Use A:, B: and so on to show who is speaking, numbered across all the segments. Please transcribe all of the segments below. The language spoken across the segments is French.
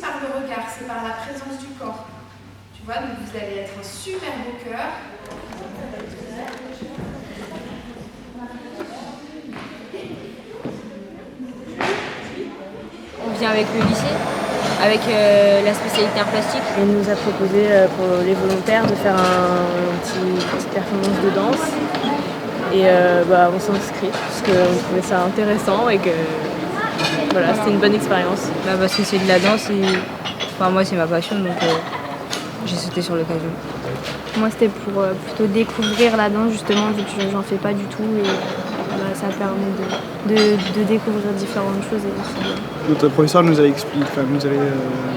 A: par le regard, c'est par la présence du corps. Tu vois, donc vous allez être un super beau cœur.
B: On vient avec le lycée, avec la spécialité art plastique.
C: Il nous a proposé pour les volontaires de faire une petite performance de danse. Et on s'est inscrit parce qu'on trouvait ça intéressant et que voilà, c'était une bonne expérience.
B: Parce que c'est de la danse et moi c'est ma passion, donc j'ai sauté sur l'occasion.
D: Moi c'était pour plutôt découvrir la danse justement, vu que j'en fais pas du tout. Et ça permet de découvrir différentes choses.
E: Notre professeur nous a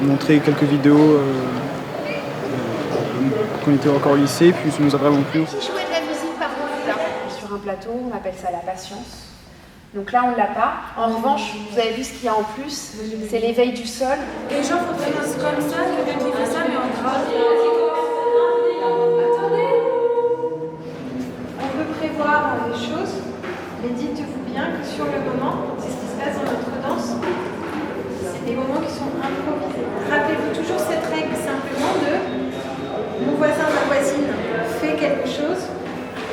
E: montré quelques vidéos quand on était encore au lycée, puis ça nous a vraiment plu.
A: Qui jouait de la musique par là sur un plateau, on appelle ça la patience. Donc là, on ne l'a pas. En revanche, vous avez vu ce qu'il y a en plus, c'est l'éveil du sol.
F: Les gens faudrait que c'est comme ça, quelqu'un qui fait ça, mais en grave.
A: Attendez. On peut prévoir des choses, mais dites-vous bien que sur le moment, c'est ce qui se passe dans notre danse, c'est des moments qui sont improvisés. Rappelez-vous toujours cette règle simplement de mon voisin, ma voisine fait quelque chose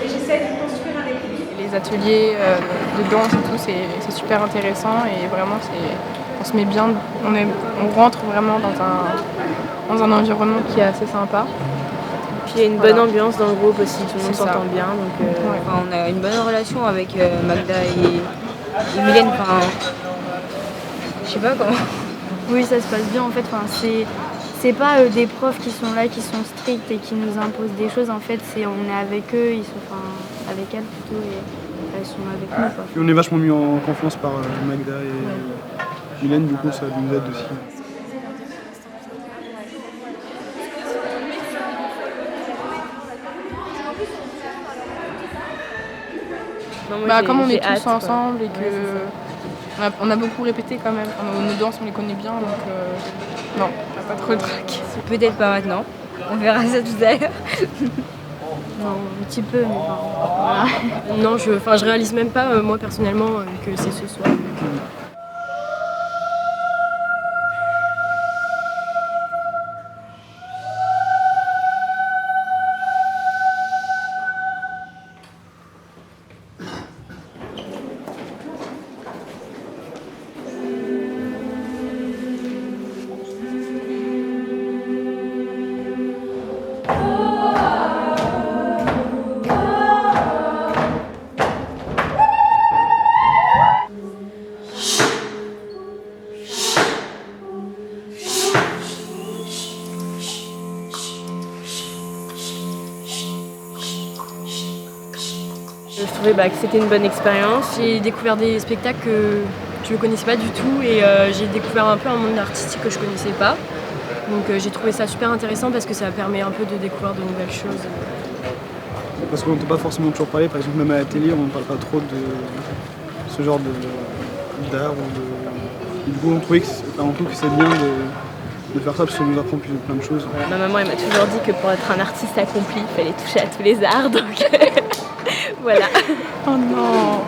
A: et j'essaie de construire avec lui.
C: Les ateliers de danse et tout, c'est super intéressant et vraiment on se met bien, on rentre vraiment dans un environnement qui est assez sympa. Puis il y a une bonne ambiance dans le groupe aussi, tout le monde s'entend bien. Donc,
B: on a une bonne relation avec Magda et Mylène, je sais pas comment.
D: Oui, ça se passe bien en fait. C'est pas des profs qui sont là, qui sont stricts et qui nous imposent des choses. En fait, on est avec eux, avec elles plutôt, et elles sont avec nous. Quoi.
E: Puis on est vachement mis en confiance par Magda et Mylène, du coup ça nous aide aussi.
C: Comme on est tous ensemble et que on a beaucoup répété quand même. Nos danses, on les connaît bien, donc non, on n'a pas trop de trac.
B: Peut-être pas maintenant, on verra ça tout à l'heure.
D: Non, un petit peu, mais voilà.
C: Non, je réalise même pas, moi personnellement, que c'est ce soir. Je trouvais que c'était une bonne expérience. J'ai découvert des spectacles que je ne connaissais pas du tout et j'ai découvert un peu un monde artistique que je ne connaissais pas. Donc j'ai trouvé ça super intéressant parce que ça permet un peu de découvrir de nouvelles choses.
E: Parce qu'on ne peut pas forcément toujours parler, par exemple même à la télé, on ne parle pas trop de ce genre d'art. Du coup on trouvait que c'est bien de faire ça parce que ça nous apprend plein de choses.
C: Ma maman elle m'a toujours dit que pour être un artiste accompli, il fallait toucher à tous les arts, donc voilà. Oh non.